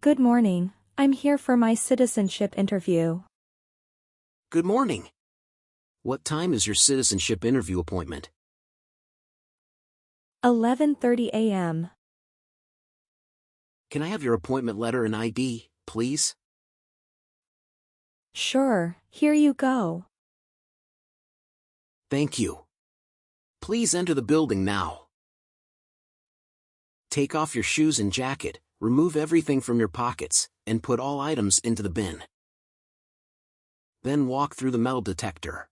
Good morning. I'm here for my citizenship interview. Good morning. What time is your citizenship interview appointment? 11:30 a.m. Can I have your appointment letter and ID, please? Sure, here you go. Thank you. Please enter the building now. Take off your shoes and jacket, remove everything from your pockets, and put all items into the bin. Then walk through the metal detector.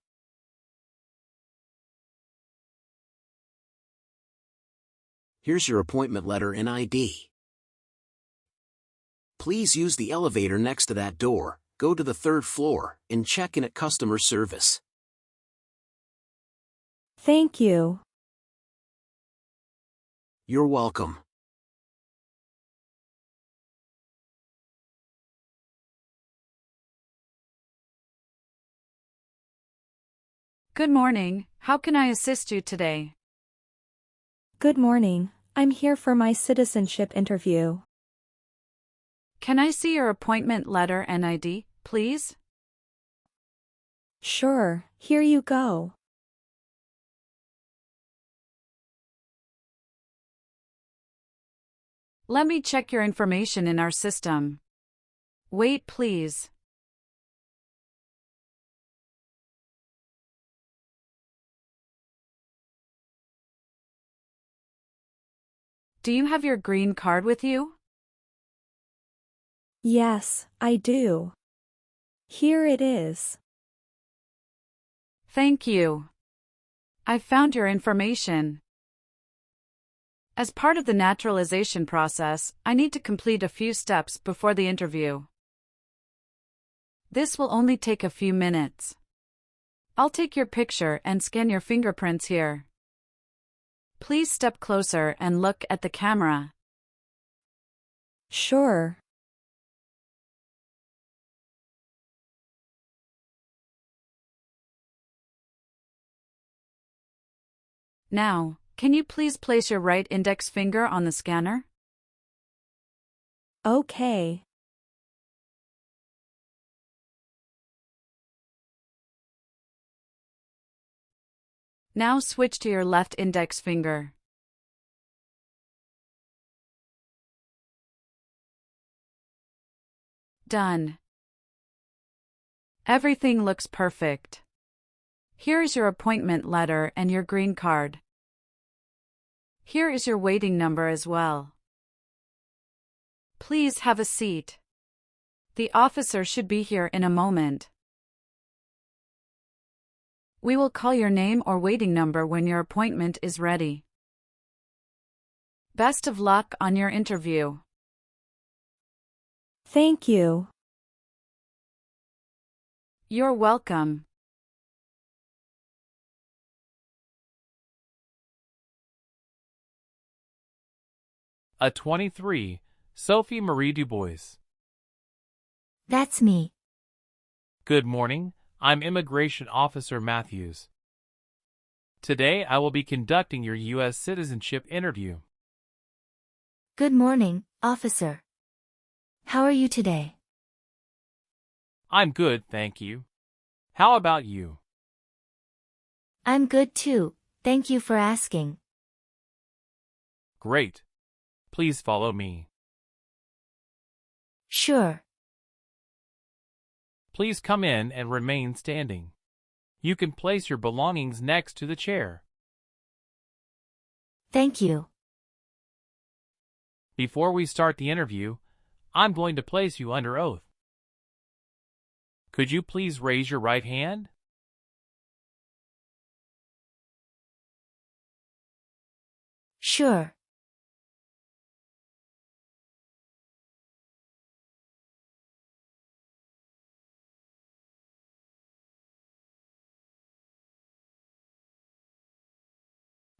Here's your appointment letter and ID. Please use the elevator next to that door, go to the third floor, and check in at customer service. Thank you. You're welcome. Good morning. How can I assist you today? Good morning. I'm here for my citizenship interview. Can I see your appointment letter and ID, please? Sure, here you go. Let me check your information in our system. Wait, please. Do you have your green card with you? Yes, I do. Here it is. Thank you. I found your information. As part of the naturalization process, I need to complete a few steps before the interview. This will only take a few minutes. I'll take your picture and scan your fingerprints here. Please step closer and look at the camera. Sure. Now, can you please place your right index finger on the scanner? Okay. Now switch to your left index finger. Done. Everything looks perfect. Here is your appointment letter and your green card. Here is your waiting number as well. Please have a seat. The officer should be here in a moment. We will call your name or waiting number when your appointment is ready. Best of luck on your interview. Thank you. You're welcome. A 23, Sophie Marie Dubois. That's me. Good morning, I'm Immigration Officer Matthews. Today I will be conducting your U.S. citizenship interview. Good morning, officer. How are you today? I'm good, thank you. How about you? I'm good too, thank you for asking. Great. Please follow me. Sure. Please come in and remain standing. You can place your belongings next to the chair. Thank you. Before we start the interview, I'm going to place you under oath. Could you please raise your right hand? Sure.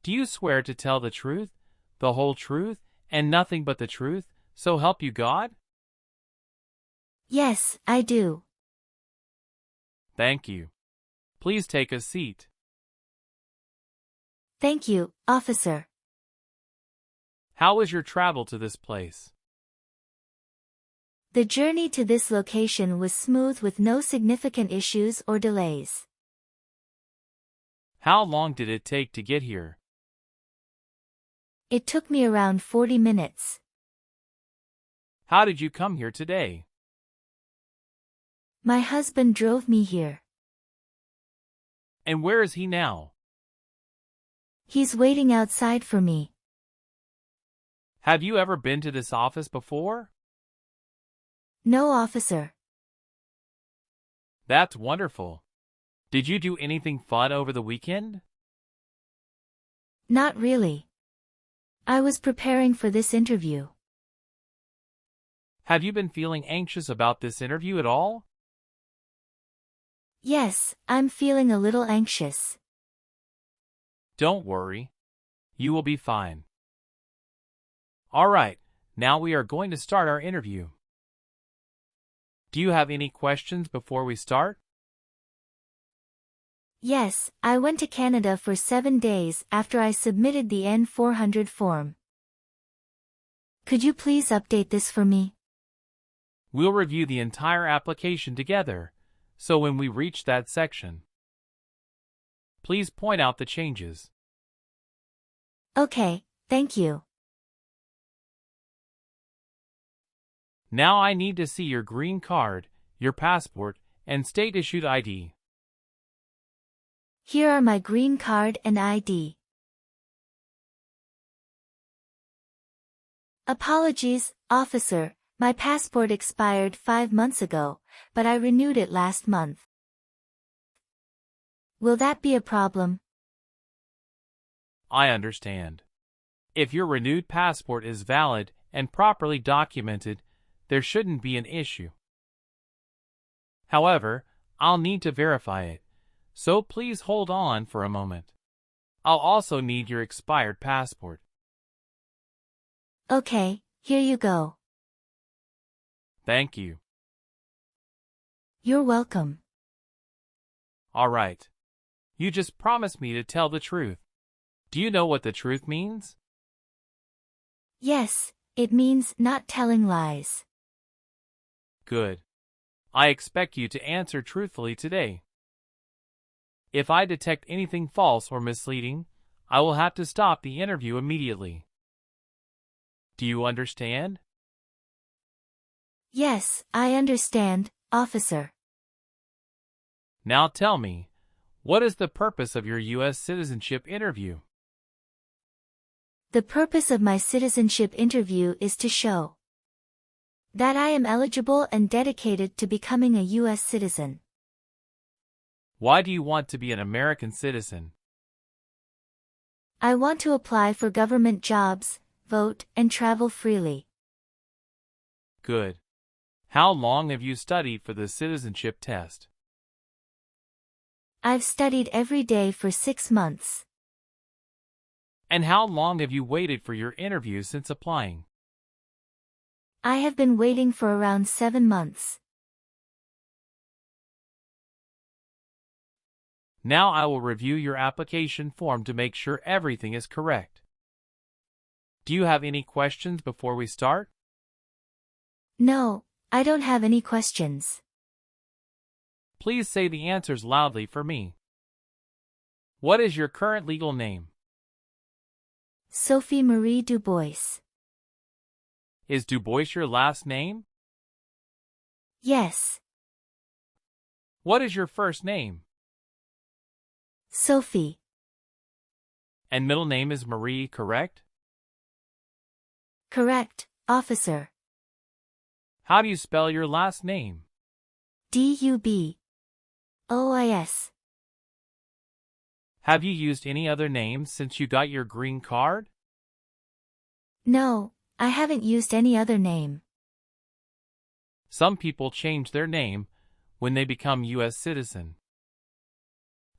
Do you swear to tell the truth, the whole truth, and nothing but the truth, so help you God? Yes, I do. Thank you. Please take a seat. Thank you, officer. How was your travel to this place? The journey to this location was smooth with no significant issues or delays. How long did it take to get here? It took me around 40 minutes. How did you come here today? My husband drove me here. And where is he now? He's waiting outside for me. Have you ever been to this office before? No, officer. That's wonderful. Did you do anything fun over the weekend? Not really. I was preparing for this interview. Have you been feeling anxious about this interview at all? Yes, I'm feeling a little anxious. Don't worry. You will be fine. All right, now we are going to start our interview. Do you have any questions before we start? Yes, I went to Canada for 7 days after I submitted the N-400 form. Could you please update this for me? We'll review the entire application together, so when we reach that section, please point out the changes. Okay, thank you. Now I need to see your green card, your passport, and state-issued ID. Here are my green card and ID. Apologies, officer, my passport expired 5 months ago, but I renewed it last month. Will that be a problem? I understand. If your renewed passport is valid and properly documented, there shouldn't be an issue. However, I'll need to verify it, so please hold on for a moment. I'll also need your expired passport. Okay, here you go. Thank you. You're welcome. All right. You just promised me to tell the truth. Do you know what the truth means? Yes, it means not telling lies. Good. I expect you to answer truthfully today. If I detect anything false or misleading, I will have to stop the interview immediately. Do you understand? Yes, I understand, officer. Now tell me, what is the purpose of your U.S. citizenship interview? The purpose of my citizenship interview is to show that I am eligible and dedicated to becoming a U.S. citizen. Why do you want to be an American citizen? I want to apply for government jobs, vote, and travel freely. Good. How long have you studied for the citizenship test? I've studied every day for 6 months. And how long have you waited for your interview since applying? I have been waiting for around 7 months. Now I will review your application form to make sure everything is correct. Do you have any questions before we start? No, I don't have any questions. Please say the answers loudly for me. What is your current legal name? Sophie Marie Dubois. Is Dubois your last name? Yes. What is your first name? Sophie. And middle name is Marie, correct? Correct, officer. How do you spell your last name? Dubois. Have you used any other names since you got your green card? No, I haven't used any other name. Some people change their name when they become U.S. citizen.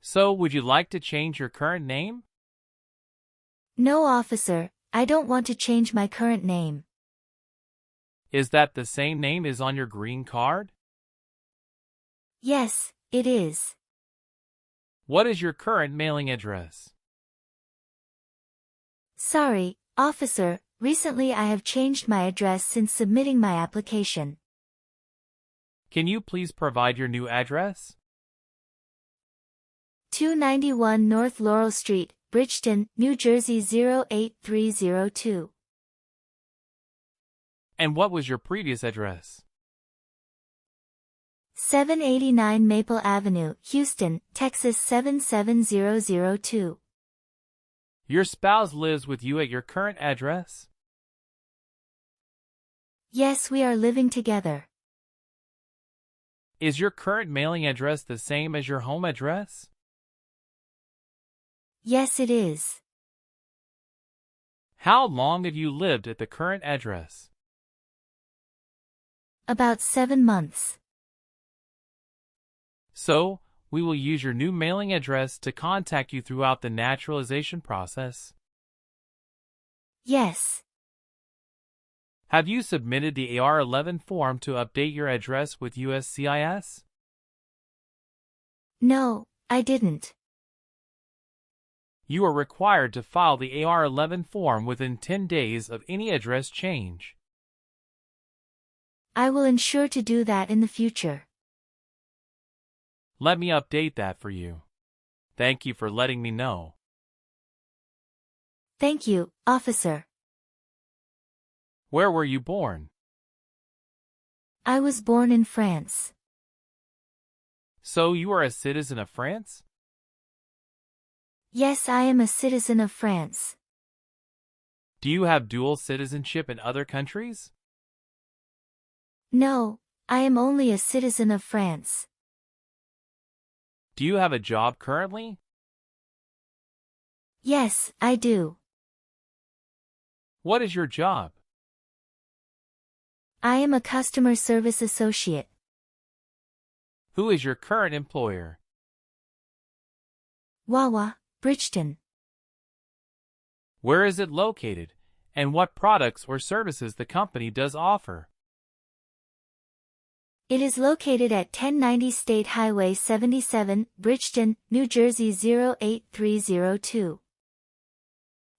So, would you like to change your current name? No, officer, I don't want to change my current name. Is that the same name as on your green card? Yes, it is. What is your current mailing address? Sorry, officer, recently I have changed my address since submitting my application. Can you please provide your new address? 291 North Laurel Street, Bridgeton, New Jersey 08302. And what was your previous address? 789 Maple Avenue, Houston, Texas 77002. Your spouse lives with you at your current address? Yes, we are living together. Is your current mailing address the same as your home address? Yes, it is. How long have you lived at the current address? About 7 months. So, we will use your new mailing address to contact you throughout the naturalization process. Yes. Have you submitted the AR-11 form to update your address with USCIS? No, I didn't. You are required to file the AR-11 form within 10 days of any address change. I will ensure to do that in the future. Let me update that for you. Thank you for letting me know. Thank you, officer. Where were you born? I was born in France. So you are a citizen of France? Yes, I am a citizen of France. Do you have dual citizenship in other countries? No, I am only a citizen of France. Do you have a job currently? Yes, I do. What is your job? I am a customer service associate. Who is your current employer? Wawa, Bridgeton. Where is it located, and what products or services the company does offer? It is located at 1090 State Highway 77, Bridgeton, New Jersey 08302.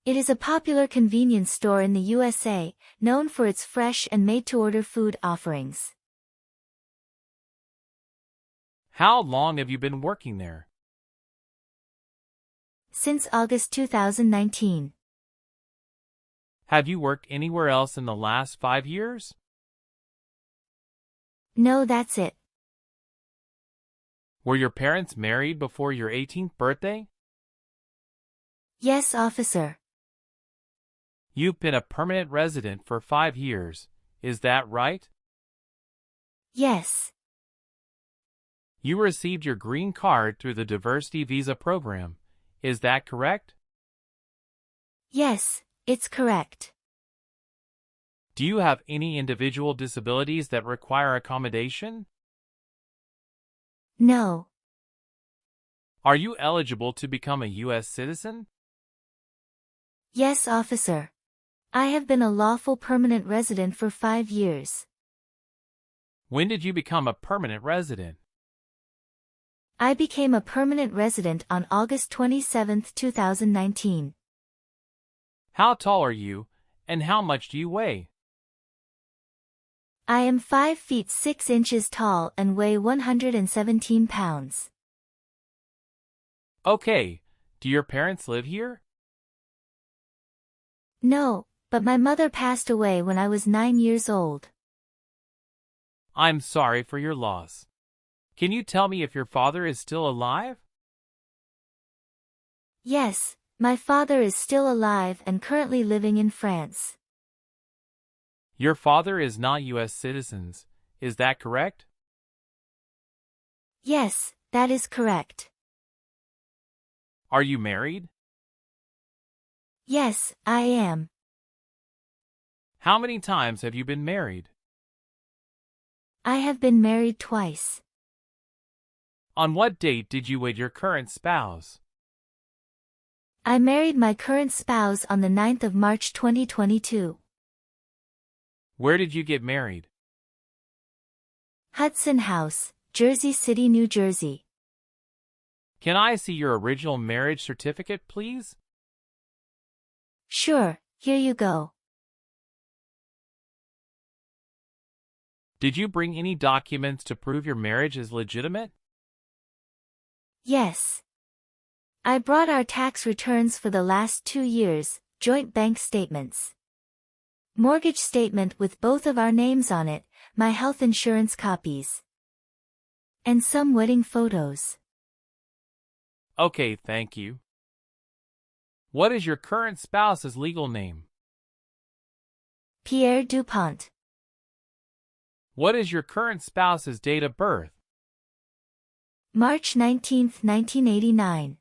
It is a popular convenience store in the USA, known for its fresh and made-to-order food offerings. How long have you been working there? Since August 2019. Have you worked anywhere else in the last 5 years? No, that's it. Were your parents married before your 18th birthday? Yes, officer. You've been a permanent resident for 5 years, is that right? Yes. You received your green card through the diversity visa program, is that correct? Yes, it's correct. Do you have any individual disabilities that require accommodation? No. Are you eligible to become a U.S. citizen? Yes, officer. I have been a lawful permanent resident for 5 years. When did you become a permanent resident? I became a permanent resident on August 27, 2019. How tall are you, and how much do you weigh? I am 5 feet 6 inches tall and weigh 117 pounds. Okay, do your parents live here? No, but my mother passed away when I was 9 years old. I'm sorry for your loss. Can you tell me if your father is still alive? Yes, my father is still alive and currently living in France. Your father is not U.S. citizens, is that correct? Yes, that is correct. Are you married? Yes, I am. How many times have you been married? I have been married twice. On what date did you wed your current spouse? I married my current spouse on the 9th of March 2022. Where did you get married? Hudson House, Jersey City, New Jersey. Can I see your original marriage certificate, please? Sure, here you go. Did you bring any documents to prove your marriage is legitimate? Yes. I brought our tax returns for the last 2 years, joint bank statements, mortgage statement with both of our names on it, my health insurance copies, and some wedding photos. Okay, thank you. What is your current spouse's legal name? Pierre Dupont. What is your current spouse's date of birth? March 19, 1989.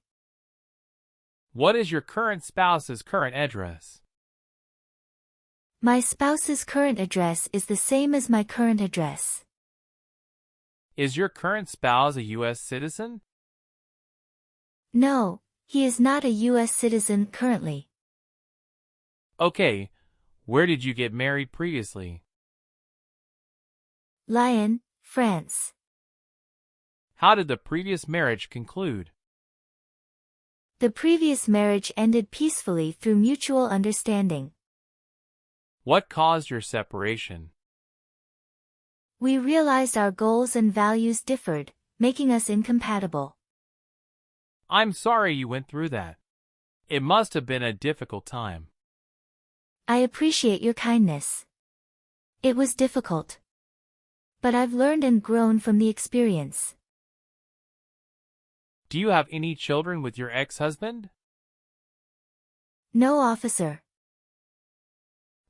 What is your current spouse's current address? My spouse's current address is the same as my current address. Is your current spouse a U.S. citizen? No, he is not a U.S. citizen currently. Okay, where did you get married previously? Lyon, France. How did the previous marriage conclude? The previous marriage ended peacefully through mutual understanding. What caused your separation? We realized our goals and values differed, making us incompatible. I'm sorry you went through that. It must have been a difficult time. I appreciate your kindness. It was difficult. But I've learned and grown from the experience. Do you have any children with your ex-husband? No, officer.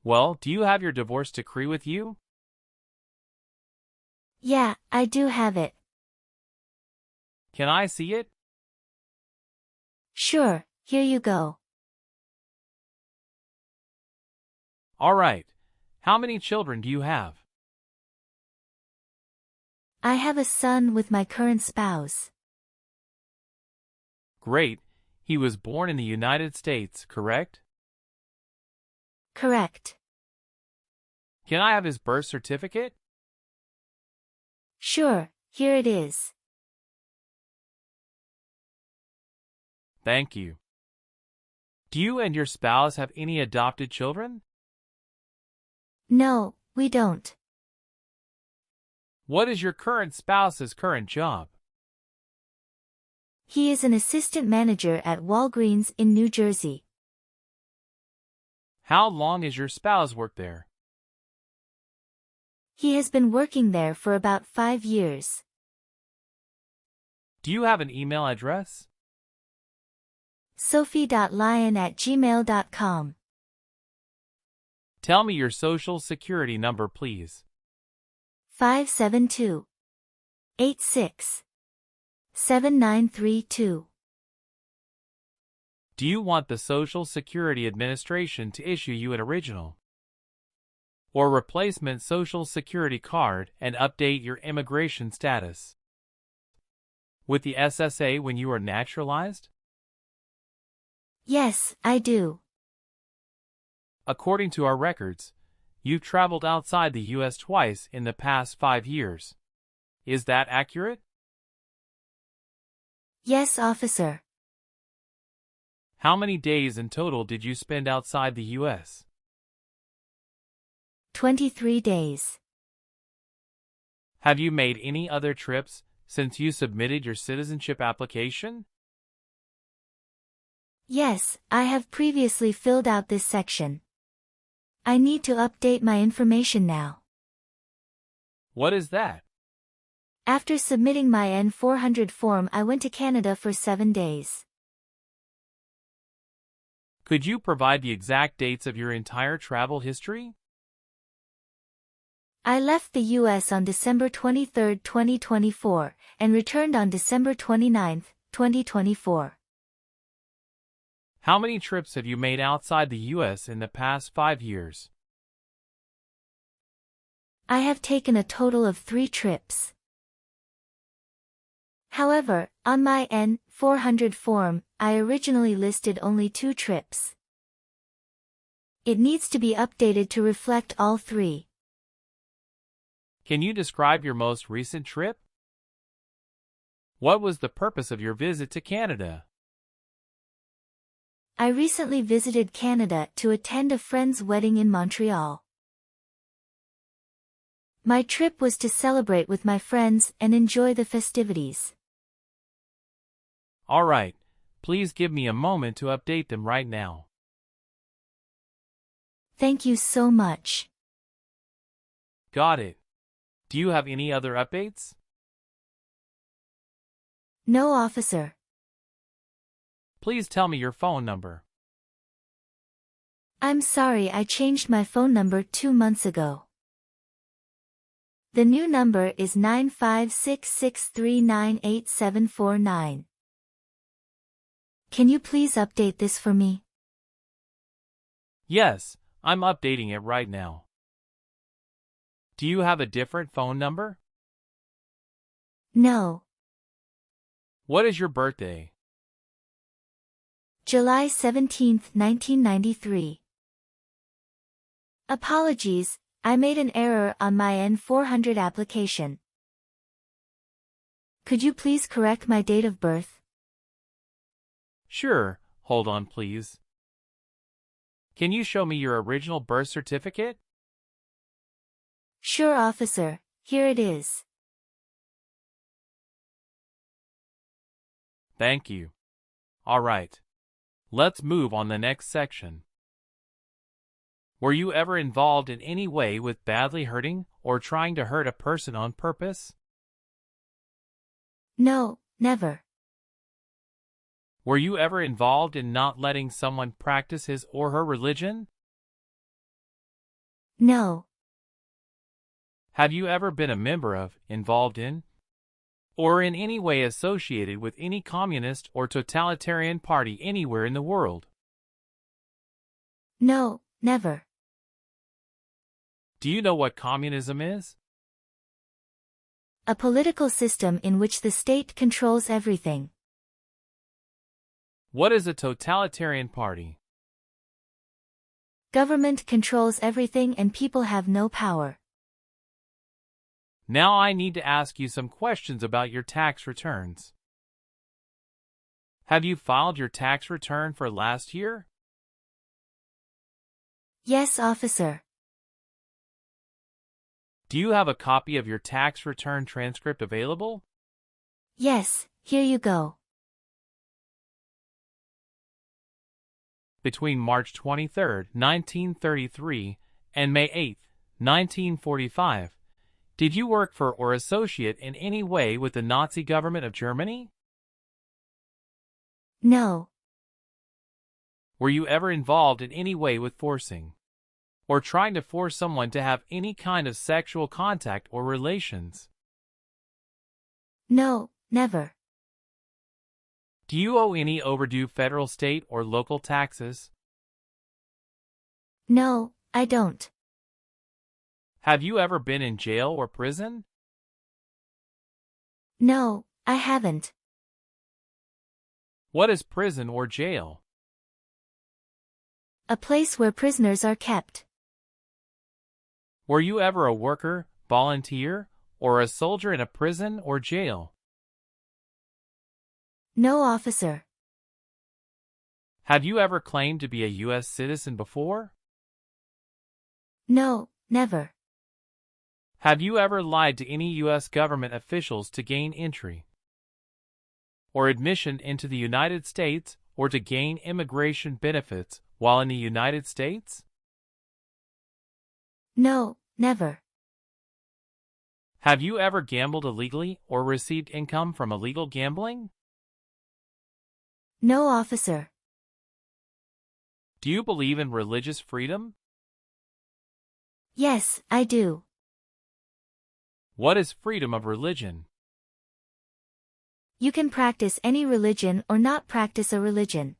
Well, do you have your divorce decree with you? Yeah, I do have it. Can I see it? Sure, here you go. All right. How many children do you have? I have a son with my current spouse. Great. He was born in the United States, correct? Correct. Can I have his birth certificate? Sure, here it is. Thank you. Do you and your spouse have any adopted children? No, we don't. What is your current spouse's current job? He is an assistant manager at Walgreens in New Jersey. How long has your spouse worked there? He has been working there for about 5 years. Do you have an email address? sophie.lyon@gmail.com. Tell me your social security number, please. 572-86-7932. Do you want the Social Security Administration to issue you an original or replacement Social Security card and update your immigration status with the SSA when you are naturalized? Yes, I do. According to our records, you've traveled outside the U.S. twice in the past 5 years. Is that accurate? Yes, officer. How many days in total did you spend outside the U.S.? 23 days. Have you made any other trips since you submitted your citizenship application? Yes, I have previously filled out this section. I need to update my information now. What is that? After submitting my N-400 form, I went to Canada for 7 days. Could you provide the exact dates of your entire travel history? I left the U.S. on December 23, 2024, and returned on December 29, 2024. How many trips have you made outside the U.S. in the past 5 years? I have taken a total of 3 trips. However, on my N-400 form, I originally listed only 2 trips. It needs to be updated to reflect all 3. Can you describe your most recent trip? What was the purpose of your visit to Canada? I recently visited Canada to attend a friend's wedding in Montreal. My trip was to celebrate with my friends and enjoy the festivities. All right, please give me a moment to update them right now. Thank you so much. Got it. Do you have any other updates? No, officer. Please tell me your phone number. I'm sorry, I changed my phone number 2 months ago. The new number is 95663988749. Can you please update this for me? Yes, I'm updating it right now. Do you have a different phone number? No. What is your birthday? July 17, 1993. Apologies, I made an error on my N-400 application. Could you please correct my date of birth? Sure, hold on please. Can you show me your original birth certificate? Sure, officer, here it is. Thank you. All right. Let's move on the next section. Were you ever involved in any way with badly hurting or trying to hurt a person on purpose? No, never. Were you ever involved in not letting someone practice his or her religion? No. Have you ever been a member of, involved in, or in any way associated with any communist or totalitarian party anywhere in the world? No, never. Do you know what communism is? A political system in which the state controls everything. What is a totalitarian party? Government controls everything and people have no power. Now I need to ask you some questions about your tax returns. Have you filed your tax return for last year? Yes, officer. Do you have a copy of your tax return transcript available? Yes, here you go. Between March 23, 1933 and May 8, 1945, did you work for or associate in any way with the Nazi government of Germany? No. Were you ever involved in any way with forcing, or trying to force someone to have any kind of sexual contact or relations? No, never. Do you owe any overdue federal, state, or local taxes? No, I don't. Have you ever been in jail or prison? No, I haven't. What is prison or jail? A place where prisoners are kept. Were you ever a worker, volunteer, or a soldier in a prison or jail? No, officer. Have you ever claimed to be a U.S. citizen before? No, never. Have you ever lied to any U.S. government officials to gain entry or admission into the United States or to gain immigration benefits while in the United States? No, never. Have you ever gambled illegally or received income from illegal gambling? No, officer. Do you believe in religious freedom? Yes, I do. What is freedom of religion? You can practice any religion or not practice a religion.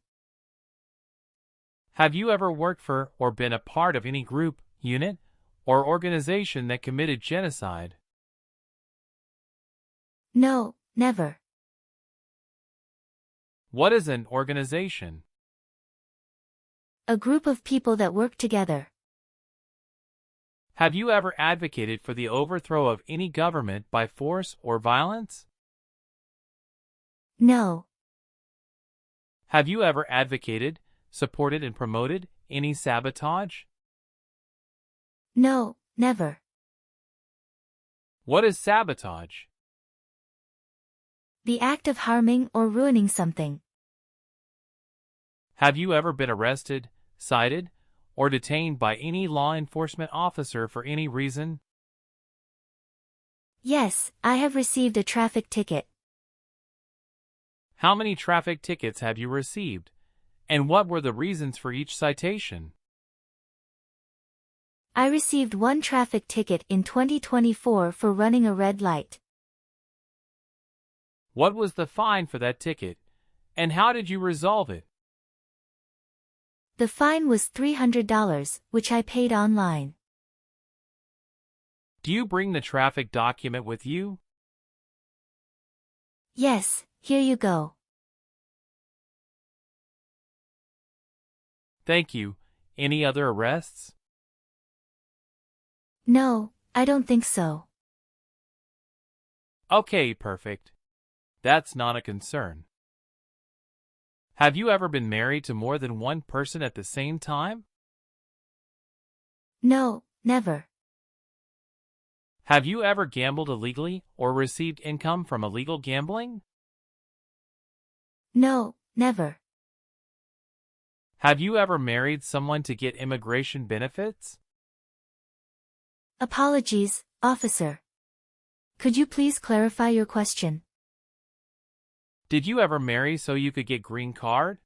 Have you ever worked for or been a part of any group, unit, or organization that committed genocide? No, never. What is an organization? A group of people that work together. Have you ever advocated for the overthrow of any government by force or violence? No. Have you ever advocated, supported, and promoted any sabotage? No, never. What is sabotage? The act of harming or ruining something. Have you ever been arrested, cited, or detained by any law enforcement officer for any reason? Yes, I have received a traffic ticket. How many traffic tickets have you received? And what were the reasons for each citation? I received one traffic ticket in 2024 for running a red light. What was the fine for that ticket? And how did you resolve it? The fine was $300, which I paid online. Do you bring the traffic document with you? Yes, here you go. Thank you. Any other arrests? No, I don't think so. Okay, perfect. That's not a concern. Have you ever been married to more than one person at the same time? No, never. Have you ever gambled illegally or received income from illegal gambling? No, never. Have you ever married someone to get immigration benefits? Apologies, officer. Could you please clarify your question? Did you ever marry so you could get green card?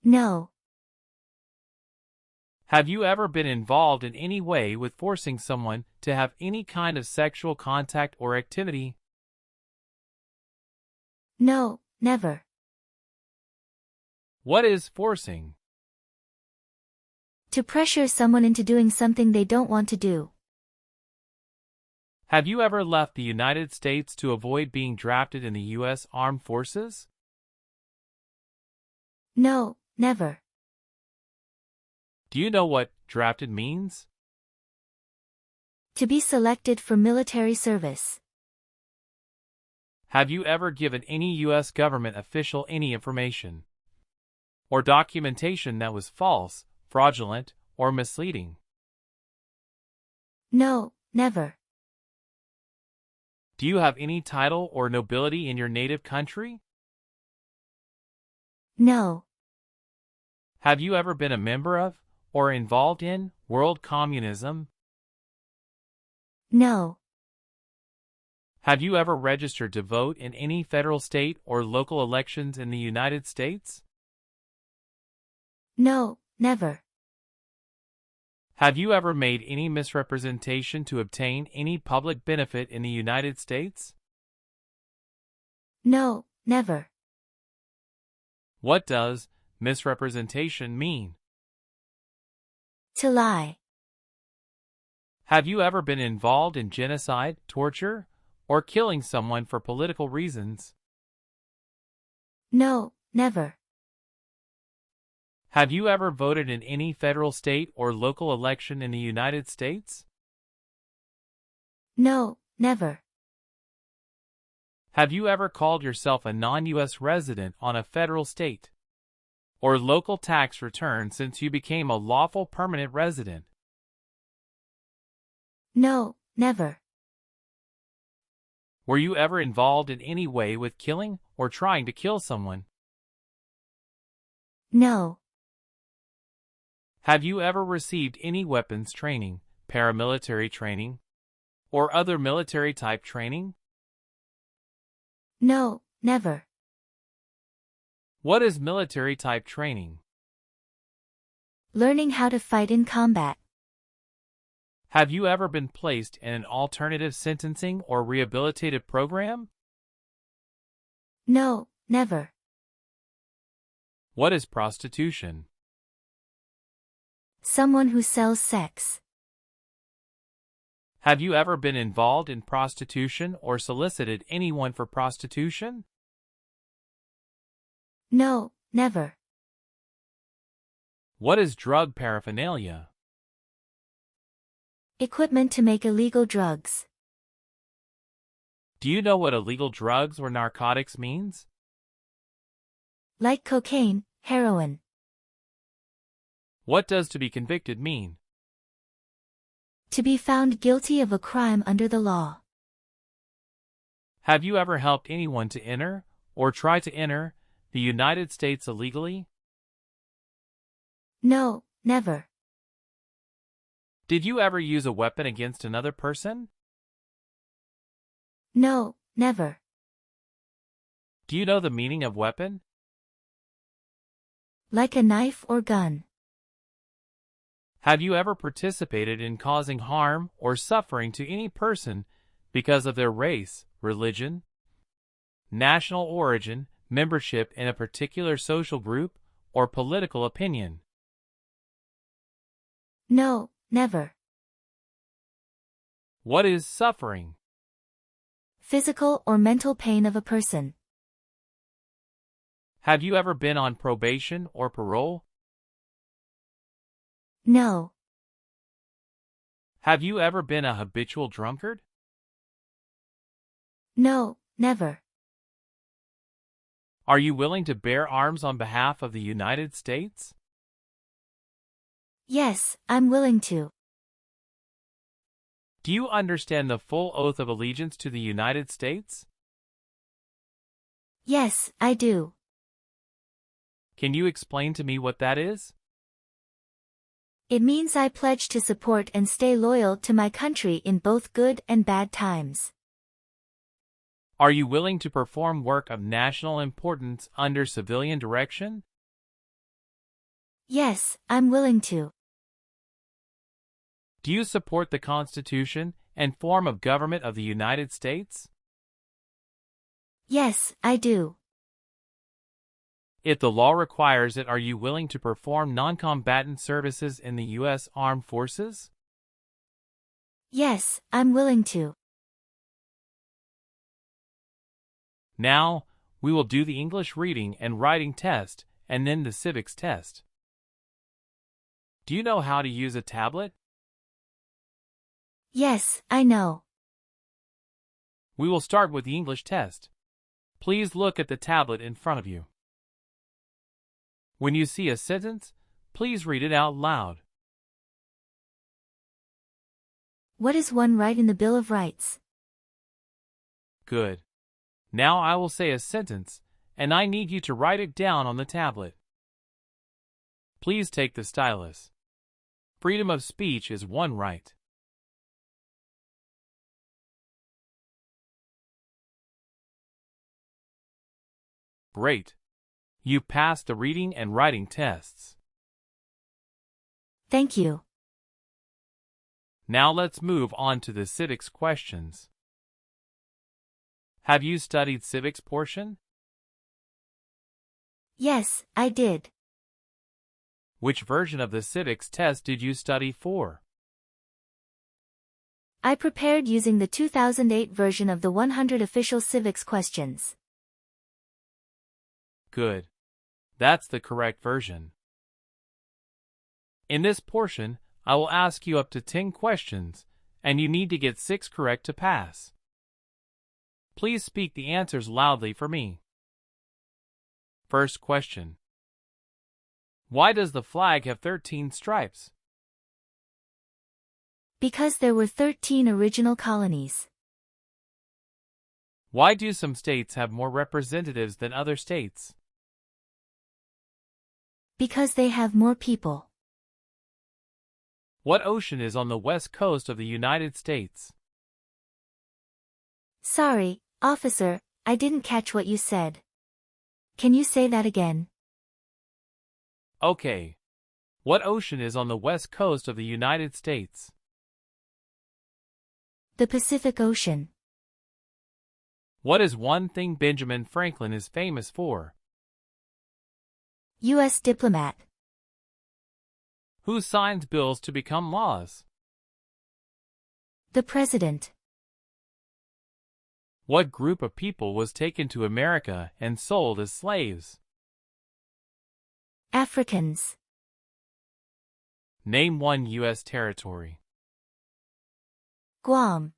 No. Have you ever been involved in any way with forcing someone to have any kind of sexual contact or activity? No, never. What is forcing? To pressure someone into doing something they don't want to do. Have you ever left the United States to avoid being drafted in the U.S. Armed Forces? No, never. Do you know what drafted means? To be selected for military service. Have you ever given any U.S. government official any information or documentation that was false, fraudulent, or misleading? No, never. Do you have any title or nobility in your native country? No. Have you ever been a member of or involved in world communism? No. Have you ever registered to vote in any federal, state, or local elections in the United States? No, never. Have you ever made any misrepresentation to obtain any public benefit in the United States? No, never. What does misrepresentation mean? To lie. Have you ever been involved in genocide, torture, or killing someone for political reasons? No, never. Have you ever voted in any federal, state, or local election in the United States? No, never. Have you ever called yourself a non-U.S. resident on a federal, state, or local tax return since you became a lawful permanent resident? No, never. Were you ever involved in any way with killing or trying to kill someone? No. Have you ever received any weapons training, paramilitary training, or other military-type training? No, never. What is military-type training? Learning how to fight in combat. Have you ever been placed in an alternative sentencing or rehabilitative program? No, never. What is prostitution? Someone who sells sex. Have you ever been involved in prostitution or solicited anyone for prostitution? No, never. What is drug paraphernalia? Equipment to make illegal drugs. Do you know what illegal drugs or narcotics means? Like cocaine, heroin. What does to be convicted mean? To be found guilty of a crime under the law. Have you ever helped anyone to enter, or try to enter, the United States illegally? No, never. Did you ever use a weapon against another person? No, never. Do you know the meaning of weapon? Like a knife or gun. Have you ever participated in causing harm or suffering to any person because of their race, religion, national origin, membership in a particular social group, or political opinion? No, never. What is suffering? Physical or mental pain of a person. Have you ever been on probation or parole? No. Have you ever been a habitual drunkard? No, never. Are you willing to bear arms on behalf of the United States? Yes, I'm willing to. Do you understand the full oath of allegiance to the United States? Yes, I do. Can you explain to me what that is? It means I pledge to support and stay loyal to my country in both good and bad times. Are you willing to perform work of national importance under civilian direction? Yes, I'm willing to. Do you support the Constitution and form of government of the United States? Yes, I do. If the law requires it, are you willing to perform non-combatant services in the U.S. Armed Forces? Yes, I'm willing to. Now, we will do the English reading and writing test and then the civics test. Do you know how to use a tablet? Yes, I know. We will start with the English test. Please look at the tablet in front of you. When you see a sentence, please read it out loud. What is one right in the Bill of Rights? Good. Now I will say a sentence, and I need you to write it down on the tablet. Please take the stylus. Freedom of speech is one right. Great. You passed the reading and writing tests. Thank you. Now let's move on to the civics questions. Have you studied civics portion? Yes, I did. Which version of the civics test did you study for? I prepared using the 2008 version of the 100 official civics questions. Good. That's the correct version. In this portion, I will ask you up to 10 questions, and you need to get 6 correct to pass. Please speak the answers loudly for me. First question. Why does the flag have 13 stripes? Because there were 13 original colonies. Why do some states have more representatives than other states? Because they have more people. What ocean is on the west coast of the United States? Sorry, officer, I didn't catch what you said. Can you say that again? Okay. What ocean is on the west coast of the United States? The Pacific Ocean. What is one thing Benjamin Franklin is famous for? U.S. diplomat. Who signs bills to become laws? The President. What group of people was taken to America and sold as slaves? Africans. Name one U.S. territory. Guam.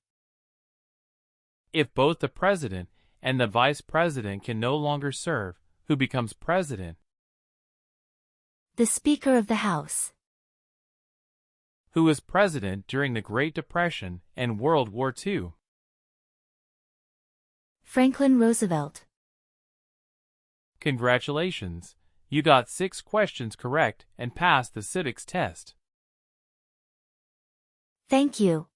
If both the president and the vice president can no longer serve, who becomes president? The Speaker of the House. Who was president during the Great Depression and World War II? Franklin Roosevelt. Congratulations! You got 6 questions correct and passed the civics test. Thank you.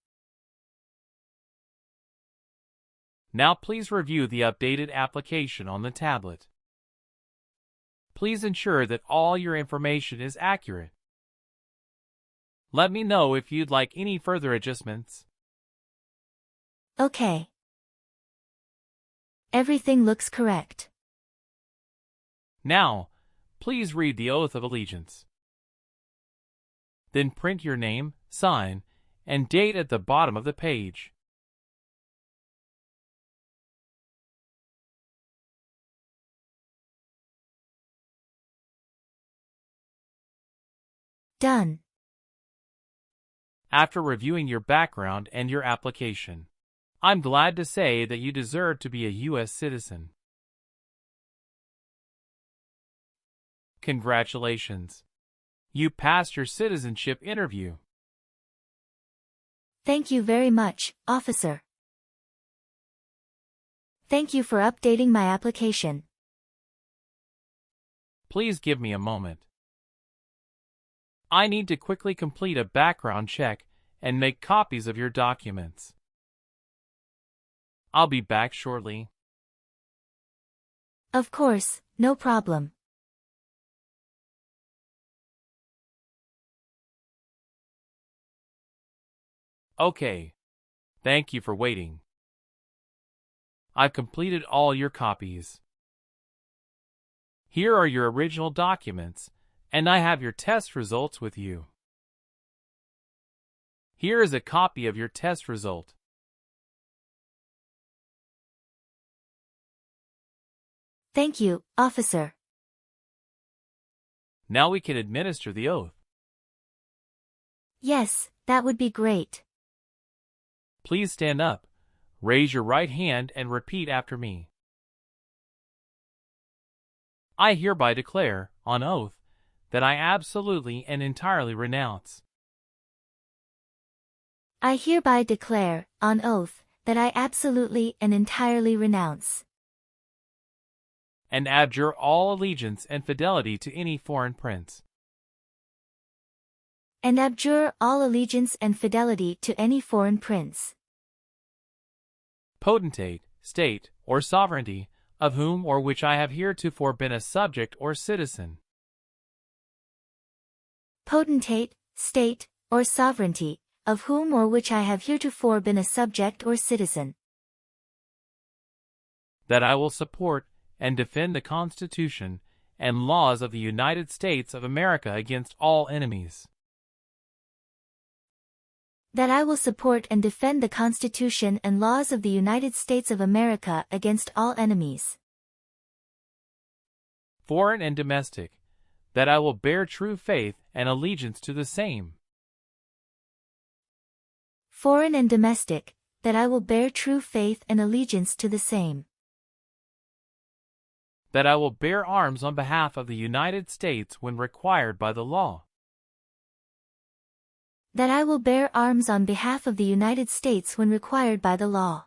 Now please review the updated application on the tablet. Please ensure that all your information is accurate. Let me know if you'd like any further adjustments. Okay. Everything looks correct. Now, please read the Oath of Allegiance. Then print your name, sign, and date at the bottom of the page. Done. After reviewing your background and your application, I'm glad to say that you deserve to be a U.S. citizen. Congratulations! You passed your citizenship interview. Thank you very much, officer. Thank you for updating my application. Please give me a moment. I need to quickly complete a background check and make copies of your documents. I'll be back shortly. Of course, no problem. Okay. Thank you for waiting. I've completed all your copies. Here are your original documents, and I have your test results with you. Here is a copy of your test result. Thank you, officer. Now we can administer the oath. Yes, that would be great. Please stand up, raise your right hand and repeat after me. I hereby declare, on oath, that I absolutely and entirely renounce. I hereby declare, on oath, that I absolutely and entirely renounce and abjure all allegiance and fidelity to any foreign prince, and abjure all allegiance and fidelity to any foreign prince, potentate, state, or sovereignty, of whom or which I have heretofore been a subject or citizen. Potentate, state, or sovereignty, of whom or which I have heretofore been a subject or citizen. That I will support and defend the Constitution and laws of the United States of America against all enemies. That I will support and defend the Constitution and laws of the United States of America against all enemies, foreign and domestic. That I will bear true faith and allegiance to the same, foreign and domestic. That I will bear true faith and allegiance to the same. That I will bear arms on behalf of the United States when required by the law. That I will bear arms on behalf of the United States when required by the law.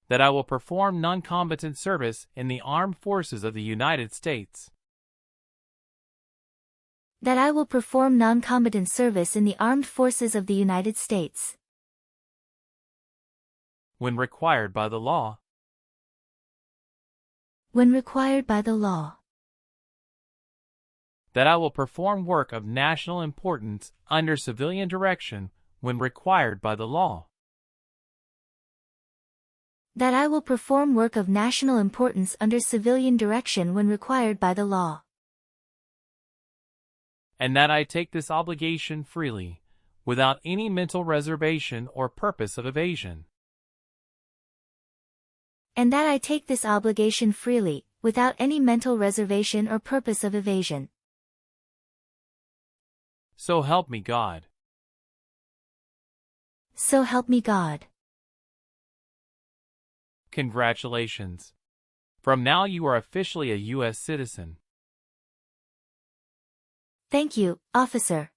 That I will perform non-combatant service in the armed forces of the United States. That I will perform non-combatant service in the armed forces of the United States when required by the law. when required by the law. That I will perform work of national importance under civilian direction when required by the law. That I will perform work of national importance under civilian direction when required by the law. And that I take this obligation freely, without any mental reservation or purpose of evasion. And that I take this obligation freely, without any mental reservation or purpose of evasion. So help me God. So help me God. Congratulations. From now you are officially a U.S. citizen. Thank you, officer.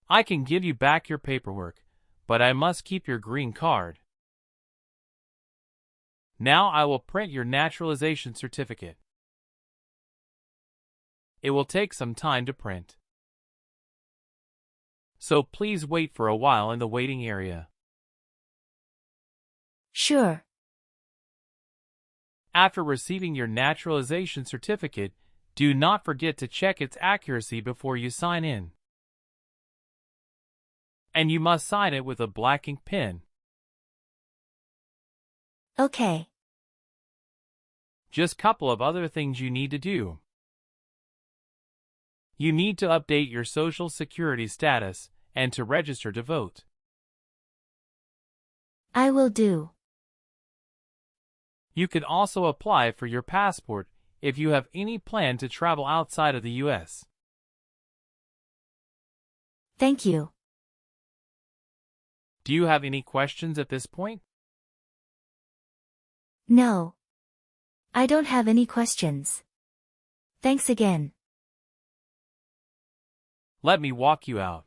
I can give you back your paperwork, but I must keep your green card. Now I will print your naturalization certificate. It will take some time to print, so please wait for a while in the waiting area. Sure. After receiving your naturalization certificate, do not forget to check its accuracy before you sign in. And you must sign it with a black ink pen. Okay. Just a couple of other things you need to do. You need to update your social security status and to register to vote. I will do. You can also apply for your passport if you have any plan to travel outside of the U.S. Thank you. Do you have any questions at this point? No. I don't have any questions. Thanks again. Let me walk you out.